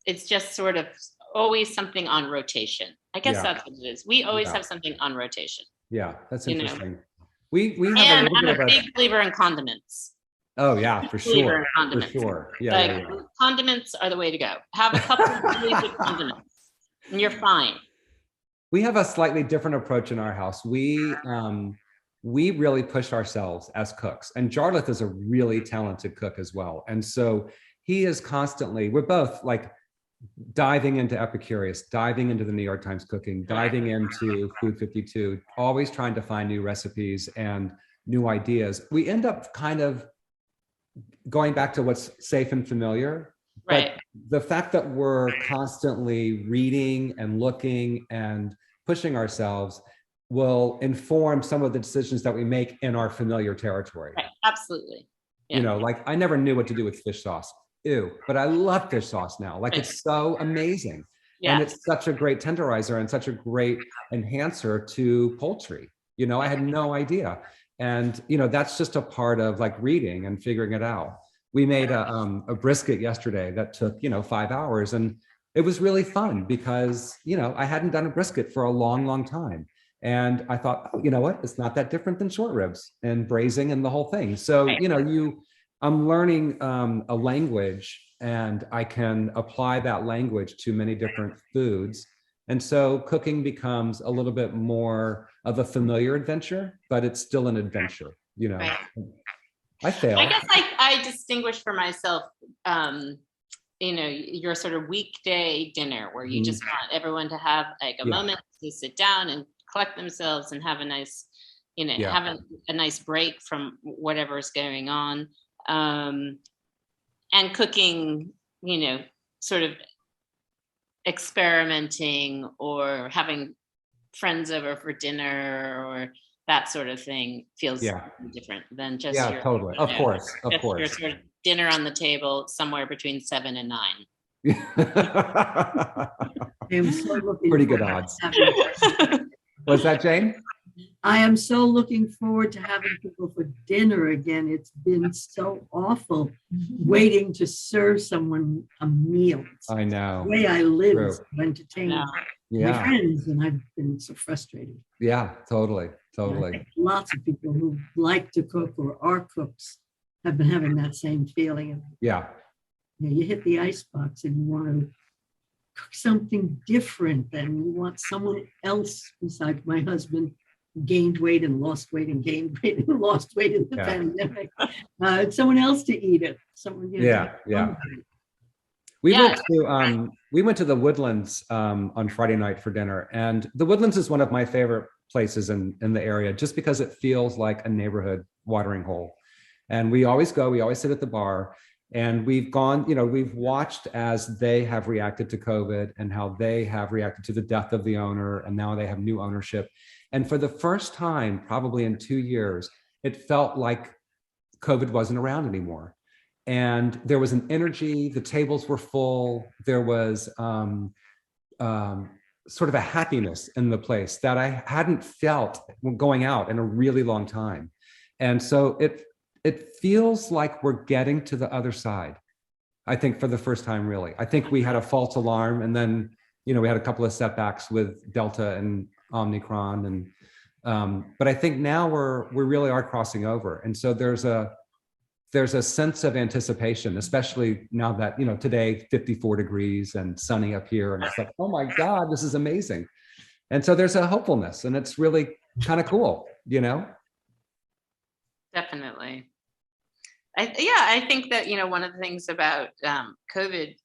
it's just sort of always something on rotation. I guess that's what it is. We always have something on rotation. Yeah, that's interesting. You know? We have and I'm a big believer in condiments. Oh yeah, for sure. For sure. Yeah, condiments are the way to go. Have a couple of really good condiments, and you're fine. We have a slightly different approach in our house. We really push ourselves as cooks, and Jarlath is a really talented cook as well. And so he is constantly, we're both like diving into Epicurious, diving into the New York Times Cooking, diving into Food 52, always trying to find new recipes and new ideas. We end up kind of going back to what's safe and familiar. Right. But the fact that we're constantly reading and looking and pushing ourselves will inform some of the decisions that we make in our familiar territory. Right. Absolutely. Yeah. You know, like I never knew what to do with fish sauce. Ew, but I love fish sauce now. Like, it's so amazing. Yeah. And it's such a great tenderizer and such a great enhancer to poultry. You know, I had no idea. And, you know, that's just a part of like reading and figuring it out. We made a brisket yesterday that took, you know, 5 hours, and it was really fun because, you know, I hadn't done a brisket for a long, long time. And I thought, oh, you know what, it's not that different than short ribs and braising and the whole thing. So, you know, I'm learning a language, and I can apply that language to many different foods. And so cooking becomes a little bit more of a familiar adventure, but it's still an adventure, you know. Right. I fail. I guess I distinguish for myself, you know, your sort of weekday dinner where you just want everyone to have like a moment to sit down and collect themselves and have a nice, you know, have a nice break from whatever's going on. And cooking, you know, sort of experimenting or having friends over for dinner or that sort of thing feels different than just your, totally. Of course. Your sort of dinner on the table somewhere between 7 and 9. I'm so looking Pretty good odds. Was that Jane? I am so looking forward to having people for dinner again. It's been so awful waiting to serve someone a meal. I know. The way I live is to entertain my friends, and I've been so frustrated. Yeah, totally. I think lots of people who like to cook or are cooks have been having that same feeling. Yeah. You hit the icebox and you want to cook something different, and you want someone else besides my husband gained weight and lost weight and gained weight and lost weight in the pandemic. Someone else to eat it. Someone, you know, We went to the Woodlands on Friday night for dinner, and the Woodlands is one of my favorite places in the area, just because it feels like a neighborhood watering hole. And we always go. We always sit at the bar. And we've gone, you know, we've watched as they have reacted to COVID and how they have reacted to the death of the owner, and now they have new ownership. And for the first time, probably in 2 years, it felt like COVID wasn't around anymore. And there was an energy, the tables were full. There was sort of a happiness in the place that I hadn't felt going out in a really long time. And so it feels like we're getting to the other side, I think, for the first time, really. I think we had a false alarm, and then, you know, we had a couple of setbacks with Delta and Omicron, and but I think now we really are crossing over. And so there's a sense of anticipation, especially now that, you know, today 54 degrees and sunny up here, and it's like, oh my God, this is amazing. And so there's a hopefulness, and it's really kind of cool, you know? Definitely. I think that, you know, one of the things about COVID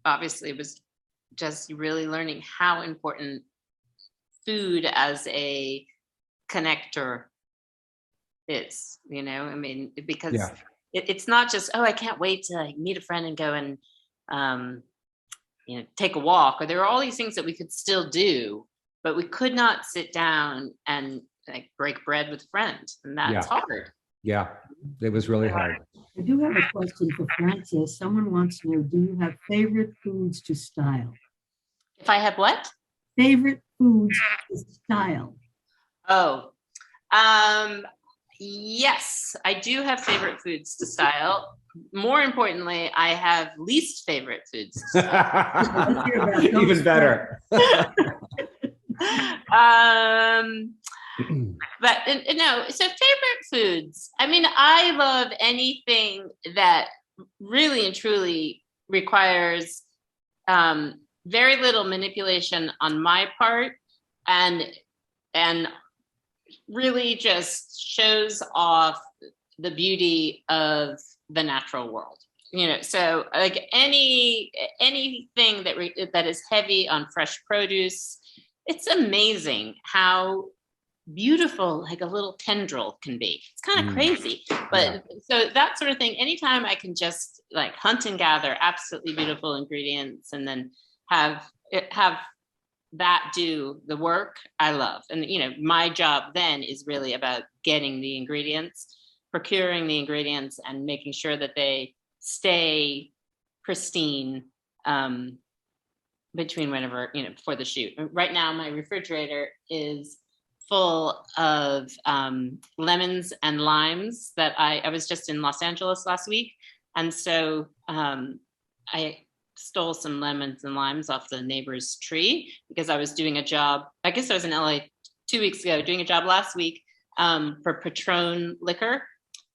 obviously was just really learning how important food as a connector is, you know, I mean, because it's not just, oh, I can't wait to like, meet a friend and go and, you know, take a walk, or there are all these things that we could still do, but we could not sit down and like break bread with friends. And that's hard. Yeah, it was really hard. I do have a question for Frances. Someone wants to know, do you have favorite foods to style? If I have what? Favorite foods to style. Oh, yes, I do have favorite foods to style. More importantly, I have least favorite foods to style. Even better. But no, so favorite foods. I mean, I love anything that really and truly requires very little manipulation on my part, and really just shows off the beauty of the natural world. so like anything that is heavy on fresh produce, it's amazing how beautiful like a little tendril can be. It's kind of crazy, but so that sort of thing, anytime I can just like hunt and gather absolutely beautiful ingredients and then have that do the work, I love. And my job then is really about getting the ingredients, procuring the ingredients, and making sure that they stay pristine between whenever, before the shoot. Right now, my refrigerator is full of lemons and limes that I was just in Los Angeles last week. And so I stole some lemons and limes off the neighbor's tree because I was doing a job. I guess I was in LA 2 weeks ago, doing a job last week for Patron liquor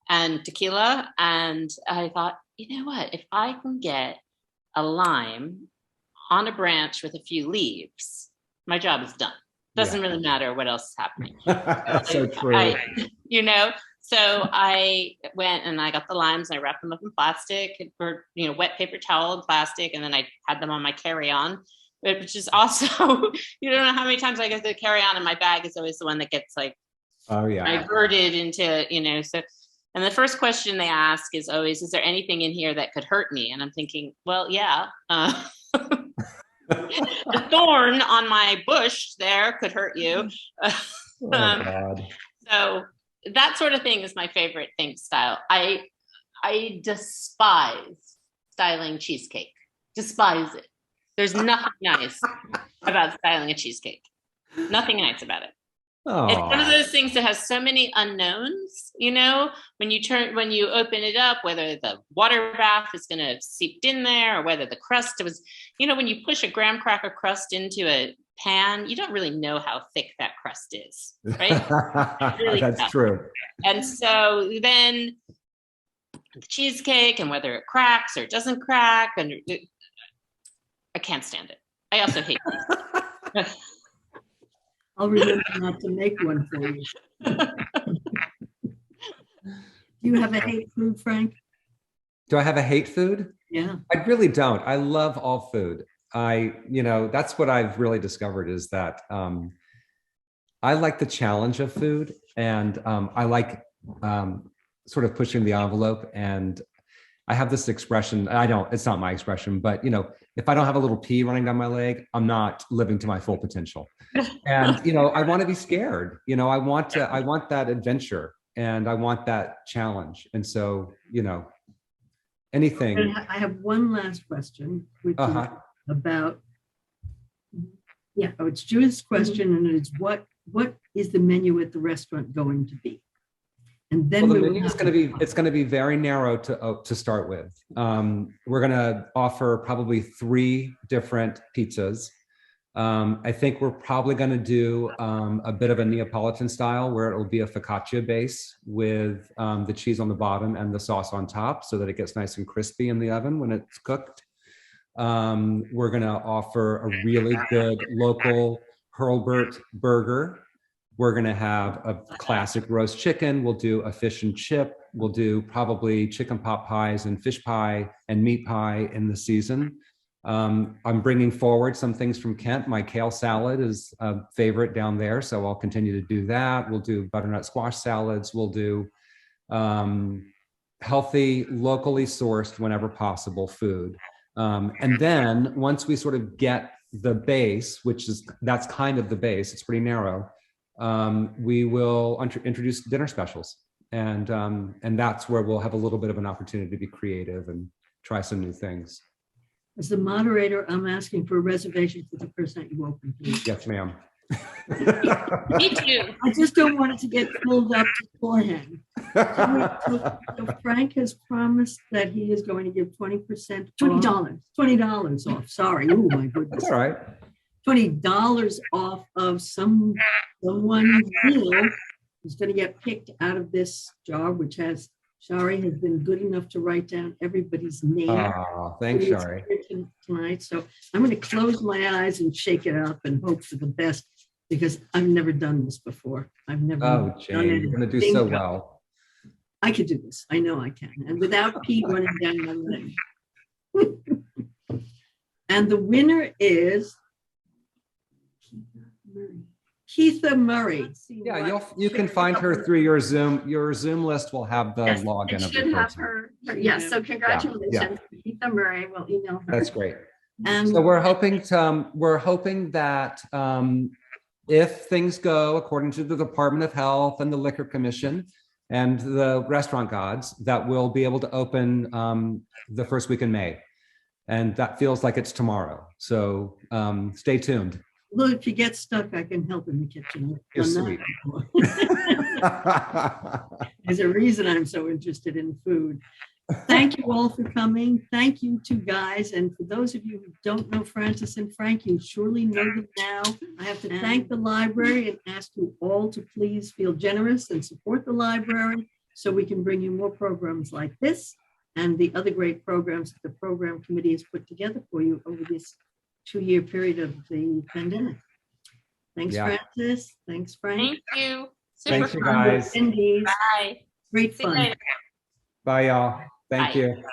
and tequila. And I thought, you know what, if I can get a lime on a branch with a few leaves, my job is done. Doesn't really matter what else is happening. So true. So I went and I got the limes and I wrapped them up in plastic or, wet paper towel and plastic. And then I had them on my carry-on, which is also, you don't know how many times I get the carry-on and my bag is always the one that gets like diverted into, so. And the first question they ask is always, is there anything in here that could hurt me? And I'm thinking, well, yeah. The thorn on my bush there could hurt you. God. So that sort of thing is my favorite thing to style. I despise styling cheesecake. Despise it. There's nothing nice about styling a cheesecake. Nothing nice about it. Oh. It's one of those things that has so many unknowns, when you open it up, whether the water bath is going to seep in there or whether the crust was, when you push a graham cracker crust into a pan, you don't really know how thick that crust is, right? Really That's tough. true. And so then the cheesecake and whether it cracks or doesn't crack, and I can't stand it. I also hate it. I'll remember not to make one for you. Do you have a hate food, Frank? Do I have a hate food? Yeah. I really don't. I love all food. That's what I've really discovered is that I like the challenge of food, and I like sort of pushing the envelope. And I have this expression, it's not my expression, but if I don't have a little pee running down my leg, I'm not living to my full potential. And, I want to be scared. I want that adventure and I want that challenge. And so, anything. And I have one last question, which is about, it's Judith's question, and it's what is the menu at the restaurant going to be? And then the menu is going to be very narrow to start with. We're going to offer probably 3 different pizzas. I think we're probably going to do a bit of a Neapolitan style where it will be a focaccia base with the cheese on the bottom and the sauce on top so that it gets nice and crispy in the oven when it's cooked. We're going to offer a really good local Hurlburt burger. We're going to have a classic roast chicken. We'll do a fish and chip. We'll do probably chicken pot pies and fish pie and meat pie in the season. I'm bringing forward some things from Kent. My kale salad is a favorite down there, so I'll continue to do that. We'll do butternut squash salads. We'll do healthy, locally sourced, whenever possible, food. And then once we sort of get the base, that's kind of the base, it's pretty narrow, we will introduce dinner specials. And that's where we'll have a little bit of an opportunity to be creative and try some new things. As the moderator, I'm asking for a reservation for the first night you open, please. Yes, ma'am. Me too. I just don't want it to get filled up beforehand. So Frank has promised that he is going to give 20%, $20 off. Sorry. Oh my goodness. That's all right. $20 off of someone's meal is going to get picked out of this jar, which Shari has been good enough to write down everybody's name. Oh, thanks, Shari. Tonight. So I'm going to close my eyes and shake it up and hope for the best, because I've never done this before. I've never done Jane, you're going to do so well. I could do this. I know I can. And without Pete running down my leg. And the winner is Keitha Murray. Yeah, you can find her through your Zoom. Your Zoom list will have the login It of the should have person. her. Yes, so congratulations, Keitha Murray. We'll email her. That's great. And So we're hoping that if things go according to the Department of Health and the Liquor Commission and the restaurant gods, that we'll be able to open the first week in May. And that feels like it's tomorrow. So stay tuned. look, if you get stuck, I can help in the kitchen. You're I've done sweet. that before. There's a reason I'm so interested in food. Thank you all for coming. Thank you two guys. And for those of you who don't know Francis and Frank, you surely know them now. I have to thank the library and ask you all to please feel generous and support the library so we can bring you more programs like this and the other great programs that the program committee has put together for you over this 2-year period of the pandemic. Thanks, Yeah. Francis. Thanks, Frank. Thank you. Thank you, fun with guys. Cindy's. Bye. Great See you fun. later. Bye, y'all. Thank Bye. you.